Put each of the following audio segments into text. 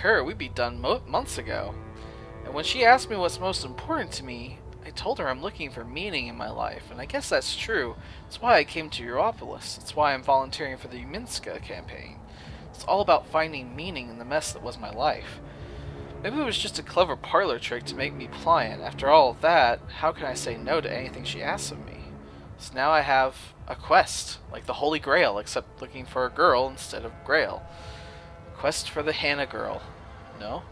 her, we'd be done months ago. And when she asked me what's most important to me, I told her I'm looking for meaning in my life, and I guess that's true. That's why I came to Europolis. That's why I'm volunteering for the Minska campaign. It's all about finding meaning in the mess that was my life. Maybe it was just a clever parlor trick to make me pliant. After all of that, how can I say no to anything she asks of me? So now I have a quest, like the Holy Grail, except looking for a girl instead of Grail. Quest for the Hannah girl. No?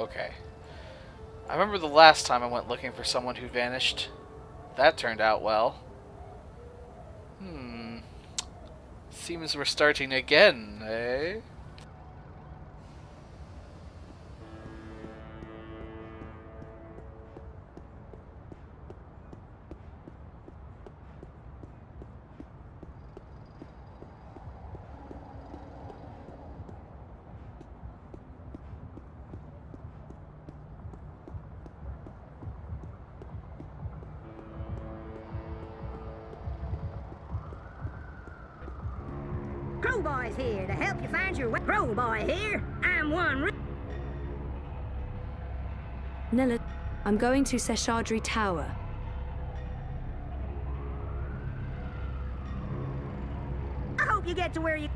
Okay. I remember the last time I went looking for someone who vanished. That turned out well. Seems we're starting again, eh? Crowboy's here to help you find your way. Crowboy here. I'm one. Nella, I'm going to Seshadri Tower. I hope you get to where you...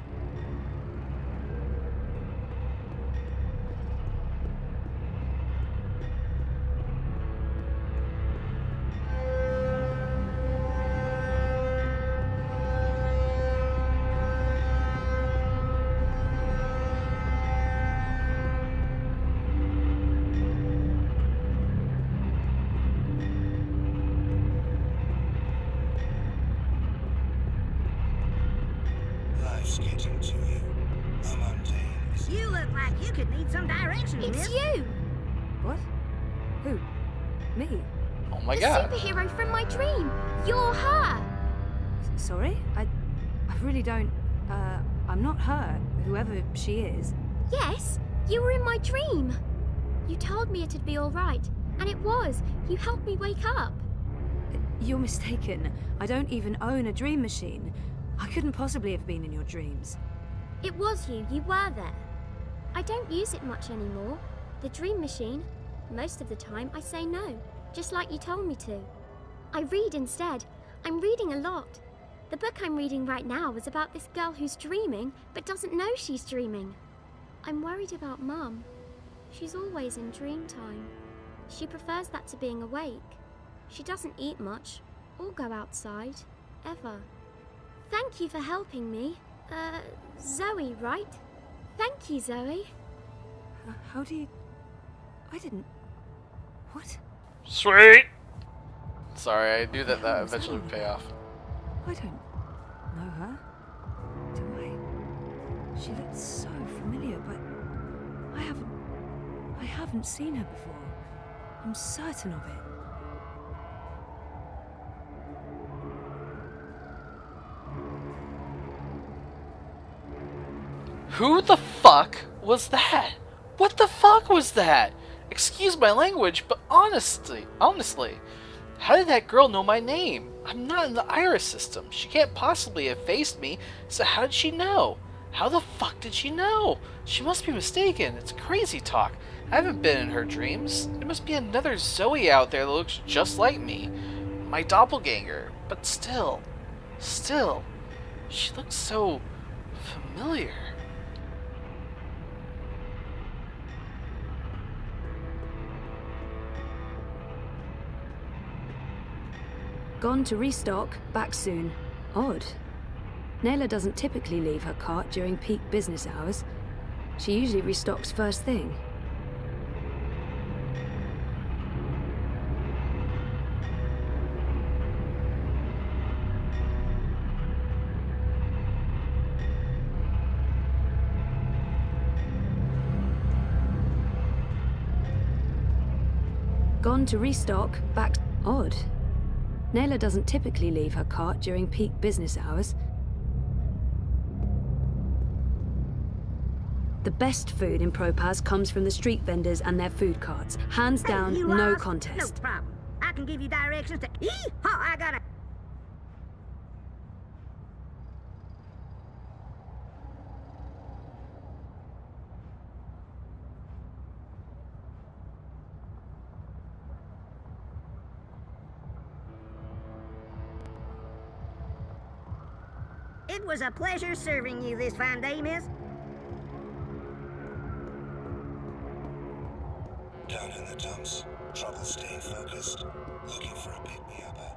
Life's getting to you. I'm mundane. You look like you could need some direction, It's miss. you! What? Who? Me? Oh my The god. superhero from my dream! You're her! Sorry? I really don't... I'm not her, whoever she is. Yes, you were in my dream. You told me it'd be alright, and it was. You helped me wake up. You're mistaken. I don't even own a dream machine. I couldn't possibly have been in your dreams. It was you, you were there. I don't use it much anymore. The dream machine, most of the time I say no, just like you told me to. I read instead. I'm reading a lot. The book I'm reading right now is about this girl who's dreaming, but doesn't know she's dreaming. I'm worried about Mum. She's always in dream time. She prefers that to being awake. She doesn't eat much, or go outside, ever. Thank you for helping me. Zoe, right? Thank you, Zoe. How do you... I didn't... What? Sweet! Sorry, I knew that eventually would pay off. I don't know her. Do I? She looks so familiar, but I haven't seen her before. I'm certain of it. Who the fuck was that? What the fuck was that? Excuse my language, but honestly, how did that girl know my name? I'm not in the iris system. She can't possibly have faced me, so how did she know? How the fuck did she know? She must be mistaken. It's crazy talk. I haven't been in her dreams. There must be another Zoe out there that looks just like me. My doppelganger. But still, she looks so familiar. Gone to restock, back soon. Odd. Nayla doesn't typically leave her cart during peak business hours. She usually restocks first thing. Gone to restock, back... Odd. Nayla doesn't typically leave her cart during peak business hours. The best food in Propaz comes from the street vendors and their food carts. Hands down, You no lost? contest. No problem. I can give you directions to... Yee-haw, I gotta... It was a pleasure serving you this fine day, miss. Down in the dumps. Trouble staying focused. Looking for a pick-me-upper.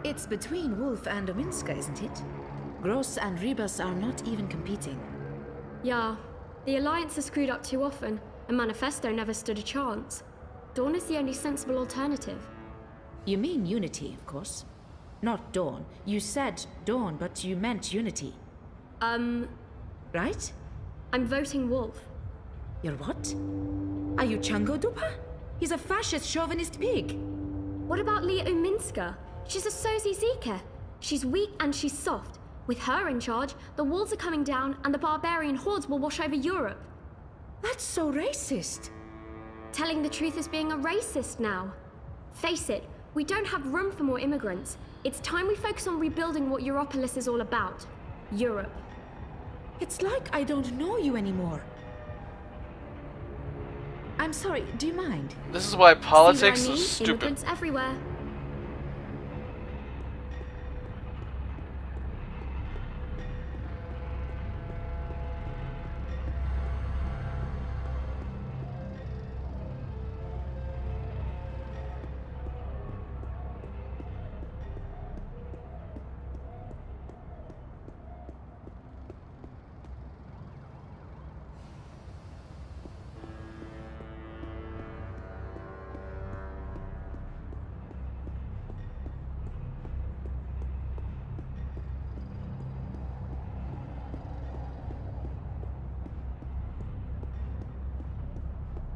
It's between Wolf and Ominska, isn't it? Gross and Rebus are not even competing. Yeah, the Alliance has screwed up too often, and Manifesto never stood a chance. Dawn is the only sensible alternative. You mean Unity, of course. Not Dawn. You said Dawn, but you meant Unity. Right? I'm voting Wolf. You're what? Are you Chango Dupa? He's a fascist chauvinist pig. What about Leah Uminska? She's a Sozi Zika. She's weak and she's soft. With her in charge, the walls are coming down and the barbarian hordes will wash over Europe. That's so racist. Telling the truth is being a racist now. Face it, we don't have room for more immigrants. It's time we focus on rebuilding what Europolis is all about. Europe. It's like I don't know you anymore. I'm sorry, do you mind? This is why politics See what I mean? is stupid. Immigrants everywhere.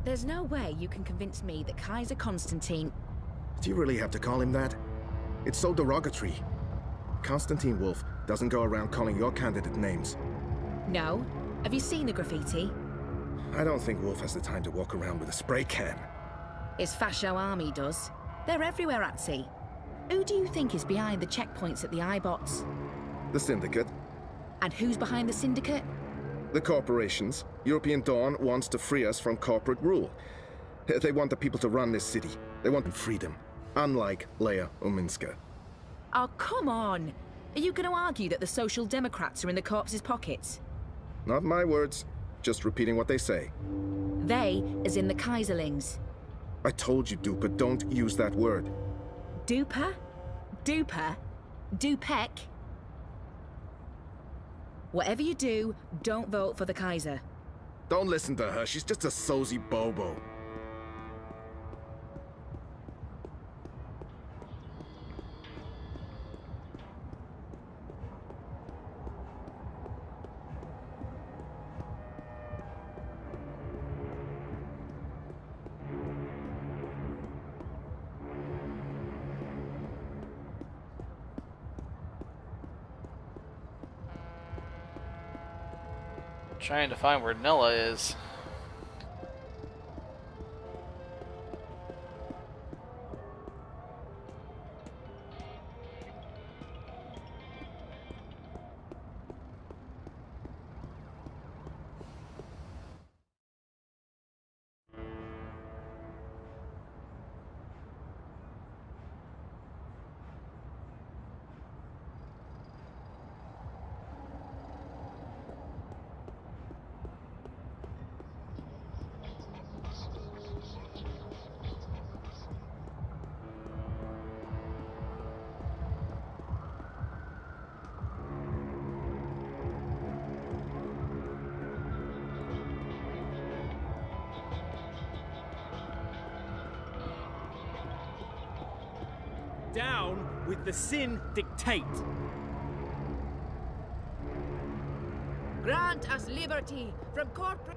There's no way you can convince me that Kaiser Constantine... Do you really have to call him that? It's so derogatory. Constantine Wolf doesn't go around calling your candidate names. No? Have you seen the graffiti? I don't think Wolf has the time to walk around with a spray can. His Fascio army does. They're everywhere at sea. Who do you think is behind the checkpoints at the iBots? The Syndicate, And who's behind the Syndicate? the corporations. European Dawn wants to free us from corporate rule. They want the people to run this city. They want freedom, unlike Leia Uminska. Oh, come on! Are you going to argue that the Social Democrats are in the corpse's pockets? Not my words, just repeating what they say. They, as in the Kaiserlings. I told you, Dupa, don't use that word. Duper? Duper? Dupek? Whatever you do, don't vote for the Kaiser. Don't listen to her, she's just a sozy bobo. Trying to find where Nella is. Down with the sin dictate. Grant us liberty from corporate...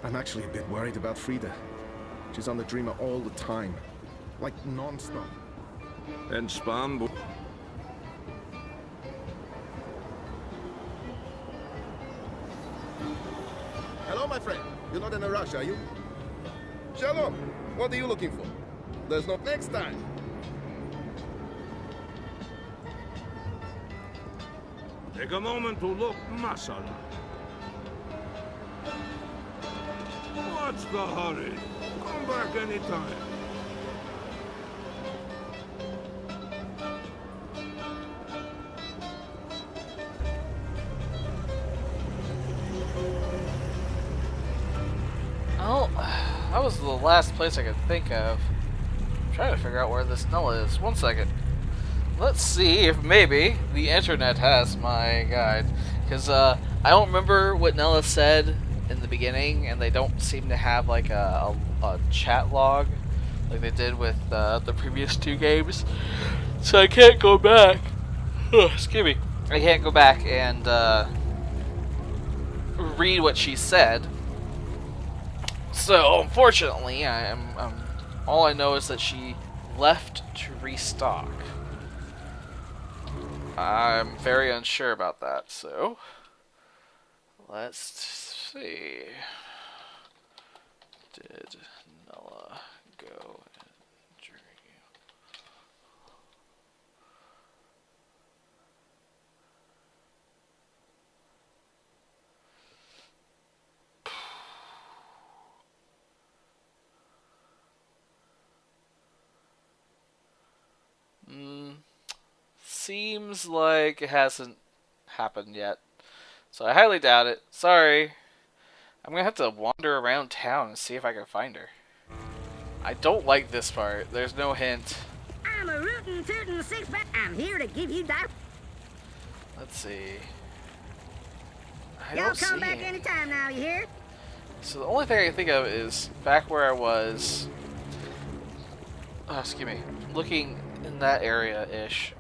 I'm actually a bit worried about Frida. She's on the Dreamer all the time. Like, non-stop. Entspann. Hello, my friend. You're not in a rush, are you? Shalom. What are you looking for? There's no next time. Take a moment to look, masala. What's the hurry? Come back anytime. Well, that was the last place I could think of. I'm trying to figure out where this Nella is. 1 second. Let's see if maybe the internet has my guide. Because I don't remember what Nella said in the beginning, and they don't seem to have like a chat log like they did with the previous 2 games. So I can't go back. Excuse me. I can't go back and read what she said. So unfortunately, all I know is that she left to restock. I'm very unsure about that, so let's see. Did Nella go and dream? Seems like it hasn't happened yet. So I highly doubt it. Sorry. I'm gonna have to wander around town and see if I can find her. I don't like this part. There's no hint. I'm a rootin' tootin' six-pack. I'm here to give you that. Let's see. I Y'all don't come see back it. anytime now, you hear? So the only thing I can think of is back where I was. Oh, excuse me. Looking in that area-ish.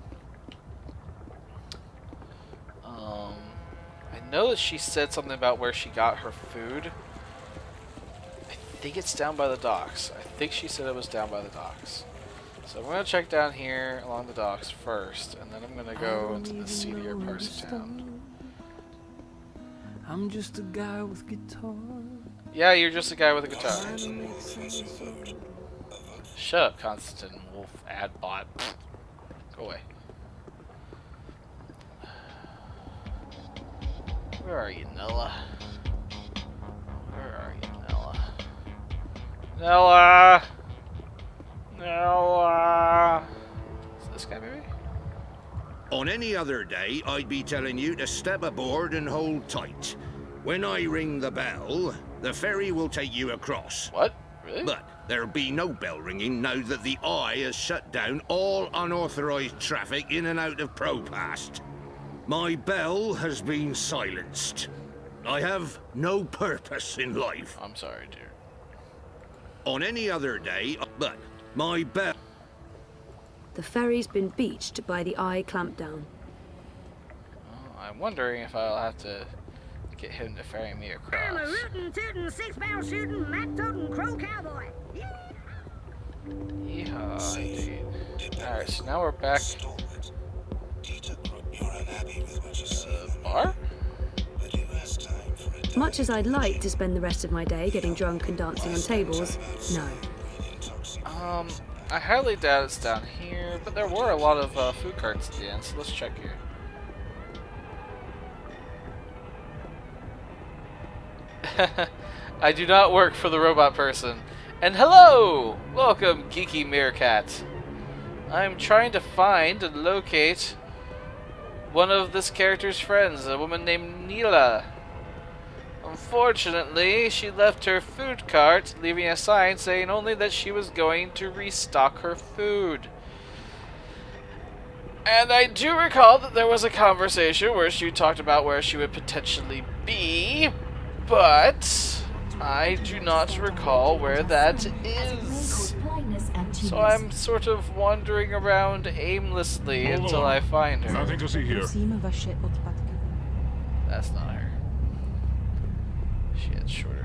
I know that she said something about where she got her food. I think it's down by the docks. I think she said it was down by the docks. So I'm going to check down here along the docks first, and then I'm going to go into the seedier parts of town. I'm just a guy with guitar. Yeah, you're just a guy with a guitar. Shut up, Constantine Wolf ad bot. Go away. Where are you, Nella? Where are you, Nella? Nella! Nella! Is this guy, maybe? On any other day, I'd be telling you to step aboard and hold tight. When I ring the bell, the ferry will take you across. What? Really? But there'll be no bell ringing now that the Eye has shut down all unauthorized traffic in and out of Propast. My bell has been silenced. I have no purpose in life. I'm sorry, dear. On any other day, but my bell... The ferry's been beached by the Eye clampdown. Oh, I'm wondering if I'll have to get him to ferry me across. I'm a rootin' tootin' six-barrel shootin' mat totin' crow cowboy. Yeehaw, indeed. Alright, so now we're back to the bar? Much as I'd like to spend the rest of my day getting drunk and dancing on tables, no. I highly doubt it's down here, but there were a lot of food carts at the end, so let's check here. I do not work for the robot person. And hello! Welcome, Geeky Meerkat. I'm trying to find and locate one of this character's friends, a woman named Neela. Unfortunately, she left her food cart, leaving a sign saying only that she was going to restock her food. And I do recall that there was a conversation where she talked about where she would potentially be, but I do not recall where that is. So I'm sort of wandering around aimlessly until I find her. Nothing to see here. That's not her. She had shorter